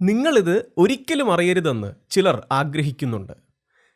നിങ്ങളിത് ഒരിക്കലും അറിയരുതെന്ന് ചിലർ ആഗ്രഹിക്കുന്നുണ്ട്.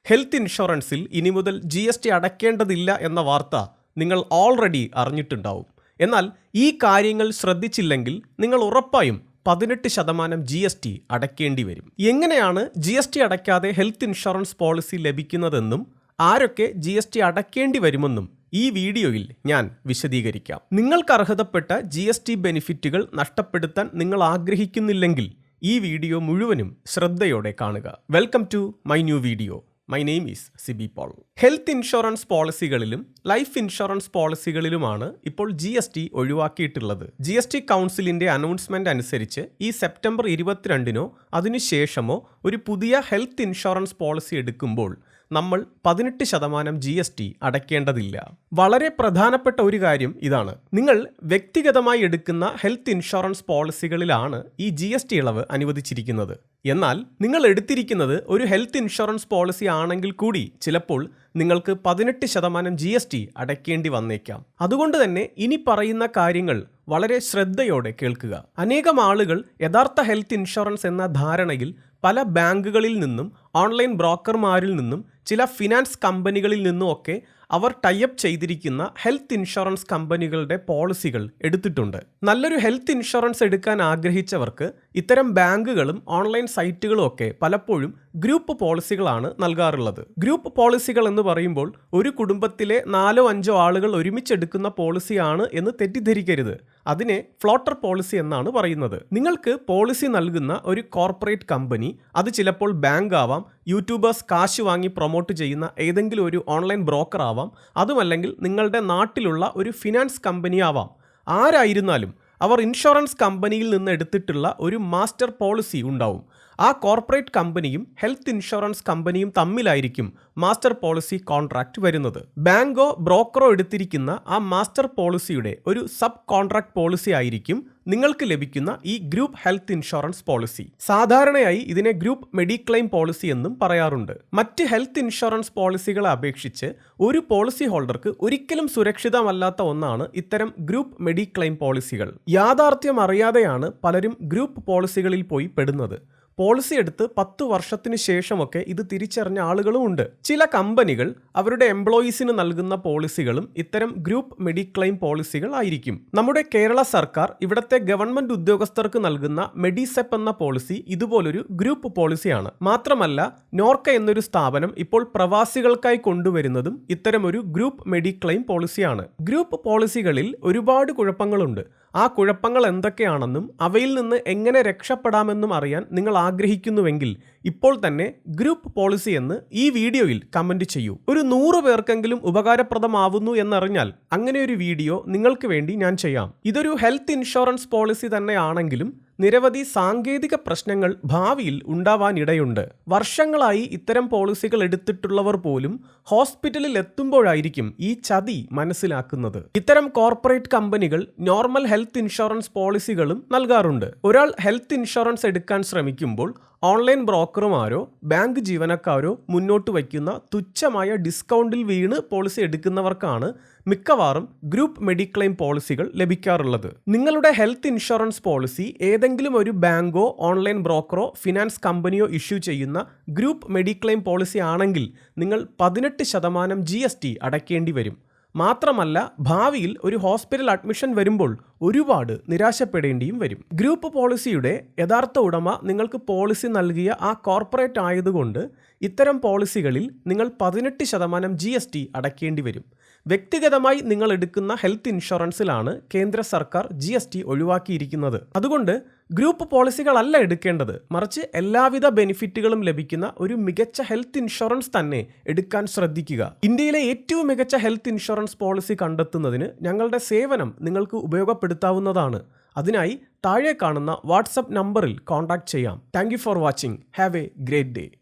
ഹെൽത്ത് ഇൻഷുറൻസിൽ ഇനി മുതൽ GST അടയ്ക്കേണ്ടതില്ല എന്ന വാർത്ത നിങ്ങൾ ഓൾറെഡി അറിഞ്ഞിട്ടുണ്ടാവും. എന്നാൽ ഈ കാര്യങ്ങൾ ശ്രദ്ധിച്ചില്ലെങ്കിൽ നിങ്ങൾ ഉറപ്പായും 18% GST അടയ്ക്കേണ്ടി വരും. എങ്ങനെയാണ് GST അടയ്ക്കാതെ ഹെൽത്ത് ഇൻഷുറൻസ് പോളിസി ലഭിക്കുന്നതെന്നും ആരൊക്കെ GST അടയ്ക്കേണ്ടി വരുമെന്നും ഈ വീഡിയോയിൽ ഞാൻ വിശദീകരിക്കാം. നിങ്ങൾക്ക് അർഹതപ്പെട്ട GST ബെനിഫിറ്റുകൾ നഷ്ടപ്പെടുത്താൻ നിങ്ങൾ ആഗ്രഹിക്കുന്നില്ലെങ്കിൽ ഈ വീഡിയോ മുഴുവനും ശ്രദ്ധയോടെ കാണുക. Welcome to my new video. My name is Sibi Paul. Health insurance പോളിസികളിലും ലൈഫ് ഇൻഷുറൻസ് പോളിസികളിലുമാണ് ഇപ്പോൾ GST ഒഴിവാക്കിയിട്ടുള്ളത്. GST കൗൺസിലിന്റെ അനൗൺസ്മെന്റ് അനുസരിച്ച് ഈ സെപ്റ്റംബർ 22-നോ അതിനുശേഷമോ ഒരു പുതിയ ഹെൽത്ത് ഇൻഷുറൻസ് പോളിസി എടുക്കുമ്പോൾ നമ്മൾ 18% GST അടയ്ക്കേണ്ടതില്ല. വളരെ പ്രധാനപ്പെട്ട ഒരു കാര്യം ഇതാണ്. നിങ്ങൾ വ്യക്തിഗതമായി എടുക്കുന്ന ഹെൽത്ത് ഇൻഷുറൻസ് പോളിസികളിലാണ് ഈ GST ഇളവ് അനുവദിച്ചിരിക്കുന്നത്. എന്നാൽ നിങ്ങൾ എടുത്തിരിക്കുന്നത് ഒരു ഹെൽത്ത് ഇൻഷുറൻസ് പോളിസി ആണെങ്കിൽ കൂടി ചിലപ്പോൾ നിങ്ങൾക്ക് 18% GST അടയ്ക്കേണ്ടി വന്നേക്കാം. അതുകൊണ്ട് തന്നെ ഇനി പറയുന്ന കാര്യങ്ങൾ വളരെ ശ്രദ്ധയോടെ കേൾക്കുക. അനേകം ആളുകൾ യഥാർത്ഥ ഹെൽത്ത് ഇൻഷുറൻസ് എന്ന ധാരണയിൽ പല ബാങ്കുകളിൽ നിന്നും ഓൺലൈൻ ബ്രോക്കർമാരിൽ നിന്നും ചില ഫിനാൻസ് കമ്പനികളിൽ നിന്നുമൊക്കെ അവർ ടൈപ്പ് ചെയ്തിരിക്കുന്ന ഹെൽത്ത് ഇൻഷുറൻസ് കമ്പനികളുടെ പോളിസികൾ എടുത്തിട്ടുണ്ട്. നല്ലൊരു ഹെൽത്ത് ഇൻഷുറൻസ് എടുക്കാൻ ആഗ്രഹിച്ചവർക്ക് ഇത്തരം ബാങ്കുകളും ഓൺലൈൻ സൈറ്റുകളും ഒക്കെ പലപ്പോഴും ഗ്രൂപ്പ് പോളിസികളാണ് നൽകാറുള്ളത്. ഗ്രൂപ്പ് പോളിസികൾ എന്ന് പറയുമ്പോൾ ഒരു കുടുംബത്തിലെ 4-5 ആളുകൾ ഒരുമിച്ചെടുക്കുന്ന പോളിസിയാണ് എന്ന് തെറ്റിദ്ധരിക്കരുത്. അതിനെ ഫ്ലോട്ടർ പോളിസി എന്നാണ് പറയുന്നത്. നിങ്ങൾക്ക് പോളിസി നൽകുന്ന ഒരു കോർപ്പറേറ്റ് കമ്പനി, അത് ചിലപ്പോൾ ബാങ്ക് ആവാം, യൂട്യൂബേഴ്സ് കാശ് വാങ്ങി പ്രൊമോട്ട് ചെയ്യുന്ന ഏതെങ്കിലും ഒരു ഓൺലൈൻ ബ്രോക്കർ ആവാം, അതുമല്ലെങ്കിൽ നിങ്ങളുടെ നാട്ടിലുള്ള ഒരു ഫിനാൻസ് കമ്പനി ആവാം. ആരായിരുന്നാലും അവർ ഇൻഷുറൻസ് കമ്പനിയിൽ നിന്ന് എടുത്തിട്ടുള്ള ഒരു മാസ്റ്റർ പോളിസി ഉണ്ടാവും. ആ കോർപ്പറേറ്റ് കമ്പനിയും ഹെൽത്ത് ഇൻഷുറൻസ് കമ്പനിയും തമ്മിലായിരിക്കും മാസ്റ്റർ പോളിസി കോൺട്രാക്റ്റ് വരുന്നത്. ബാങ്കോ ബ്രോക്കറോ എടുത്തിരിക്കുന്ന ആ മാസ്റ്റർ പോളിസിയുടെ ഒരു സബ് കോൺട്രാക്ട് പോളിസി ആയിരിക്കും നിങ്ങൾക്ക് ലഭിക്കുന്ന ഈ ഗ്രൂപ്പ് ഹെൽത്ത് ഇൻഷുറൻസ് പോളിസി. സാധാരണയായി ഇതിനെ ഗ്രൂപ്പ് മെഡിക്ലെയിം പോളിസി എന്നും പറയാറുണ്ട്. മറ്റ് ഹെൽത്ത് ഇൻഷുറൻസ് പോളിസികളെ അപേക്ഷിച്ച് ഒരു പോളിസി ഹോൾഡർക്ക് ഒരിക്കലും സുരക്ഷിതമല്ലാത്ത ഒന്നാണ് ഇത്തരം ഗ്രൂപ്പ് മെഡിക്ലെയിം പോളിസികൾ. യാഥാർത്ഥ്യം അറിയാതെയാണ് പലരും ഗ്രൂപ്പ് പോളിസികളിൽ പോയി പെടുന്നത്. പോളിസി എടുത്ത് 10 വർഷത്തിന് ശേഷമൊക്കെ ഇത് തിരിച്ചറിഞ്ഞ ആളുകളും ഉണ്ട്. ചില കമ്പനികൾ അവരുടെ എംപ്ലോയീസിന് നൽകുന്ന പോളിസികളും ഇത്തരം ഗ്രൂപ്പ് മെഡിക്ലെയിം പോളിസികൾ ആയിരിക്കും. നമ്മുടെ കേരള സർക്കാർ ഇവിടത്തെ ഗവൺമെന്റ് ഉദ്യോഗസ്ഥർക്ക് നൽകുന്ന മെഡിസെപ്പ് എന്ന പോളിസി ഇതുപോലൊരു ഗ്രൂപ്പ് പോളിസിയാണ്. മാത്രമല്ല, നോർക്ക എന്നൊരു സ്ഥാപനം ഇപ്പോൾ പ്രവാസികൾക്കായി കൊണ്ടുവരുന്നതും ഇത്തരമൊരു ഗ്രൂപ്പ് മെഡിക്ലെയിം പോളിസിയാണ്. ഗ്രൂപ്പ് പോളിസികളിൽ ഒരുപാട് കുഴപ്പങ്ങളുണ്ട്. ആ കുഴപ്പങ്ങൾ എന്തൊക്കെയാണെന്നും അവയിൽ നിന്ന് എങ്ങനെ രക്ഷപ്പെടാമെന്നും അറിയാൻ നിങ്ങൾ ആഗ്രഹിക്കുന്നുവെങ്കിൽ ഇപ്പോൾ തന്നെ ഗ്രൂപ്പ് പോളിസി എന്ന് ഈ വീഡിയോയിൽ കമന്റ് ചെയ്യൂ. ഒരു 100 പേർക്കെങ്കിലും ഉപകാരപ്രദമാവുന്നു എന്നറിഞ്ഞാൽ അങ്ങനെ ഒരു വീഡിയോ നിങ്ങൾക്ക് വേണ്ടി ഞാൻ ചെയ്യാം. ഇതൊരു ഹെൽത്ത് ഇൻഷുറൻസ് പോളിസി തന്നെയാണെങ്കിലും നിരവധി സാങ്കേതിക പ്രശ്നങ്ങൾ ഭാവിയിൽ ഉണ്ടാവാനിടയുണ്ട്. വർഷങ്ങളായി ഇത്തരം പോളിസികൾ എടുത്തിട്ടുള്ളവർ പോലും ഹോസ്പിറ്റലിൽ എത്തുമ്പോഴായിരിക്കും ഈ ചതി മനസ്സിലാക്കുന്നത്. ഇത്തരം കോർപ്പറേറ്റ് കമ്പനികൾ നോർമൽ ഹെൽത്ത് ഇൻഷുറൻസ് പോളിസികളും നൽകാറുണ്ട്. ഒരാൾ ഹെൽത്ത് ഇൻഷുറൻസ് എടുക്കാൻ ശ്രമിക്കുമ്പോൾ ഓൺലൈൻ ബ്രോക്കർമാരോ ബാങ്ക് ജീവനക്കാരോ മുന്നോട്ട് വയ്ക്കുന്ന തുച്ഛമായ ഡിസ്കൗണ്ടിൽ വീണ് പോളിസി എടുക്കുന്നവർക്കാണ് മിക്കവാറും ഗ്രൂപ്പ് മെഡിക്ലെയിം പോളിസികൾ ലഭിക്കാറുള്ളത്. നിങ്ങളുടെ ഹെൽത്ത് ഇൻഷുറൻസ് പോളിസി ഏതെങ്കിലും ഒരു ബാങ്കോ ഓൺലൈൻ ബ്രോക്കറോ ഫിനാൻസ് കമ്പനിയോ ഇഷ്യൂ ചെയ്യുന്ന ഗ്രൂപ്പ് മെഡിക്ലെയിം പോളിസി ആണെങ്കിൽ നിങ്ങൾ 18% GST അടയ്ക്കേണ്ടി വരും. മാത്രമല്ല, ഭാവിയിൽ ഒരു ഹോസ്പിറ്റൽ അഡ്മിഷൻ വരുമ്പോൾ ഒരുപാട് നിരാശപ്പെടേണ്ടിയും വരും. ഗ്രൂപ്പ് പോളിസിയുടെ യഥാർത്ഥ ഉടമ നിങ്ങൾക്ക് പോളിസി നൽകിയ ആ കോർപ്പറേറ്റ് ആയതുകൊണ്ട് ഇത്തരം പോളിസികളിൽ നിങ്ങൾ 18% GST അടയ്ക്കേണ്ടി വരും. വ്യക്തിഗതമായി നിങ്ങൾ എടുക്കുന്ന ഹെൽത്ത് ഇൻഷുറൻസിലാണ് കേന്ദ്ര സർക്കാർ GST ഒഴിവാക്കിയിരിക്കുന്നത്. അതുകൊണ്ട് ഗ്രൂപ്പ് പോളിസികളല്ല എടുക്കേണ്ടത്, മറിച്ച് എല്ലാവിധ ബെനിഫിറ്റുകളും ലഭിക്കുന്ന ഒരു മികച്ച ഹെൽത്ത് ഇൻഷുറൻസ് തന്നെ എടുക്കാൻ ശ്രദ്ധിക്കുക. ഇന്ത്യയിലെ ഏറ്റവും മികച്ച ഹെൽത്ത് ഇൻഷുറൻസ് പോളിസി കണ്ടെത്തുന്നതിന് ഞങ്ങളുടെ സേവനം നിങ്ങൾക്ക് ഉപയോഗപ്പെടുത്താവുന്നതാണ്. അതിനായി താഴെ കാണുന്ന വാട്സപ്പ് നമ്പറിൽ കോൺടാക്ട് ചെയ്യാം. Thank you for watching. Have A great day.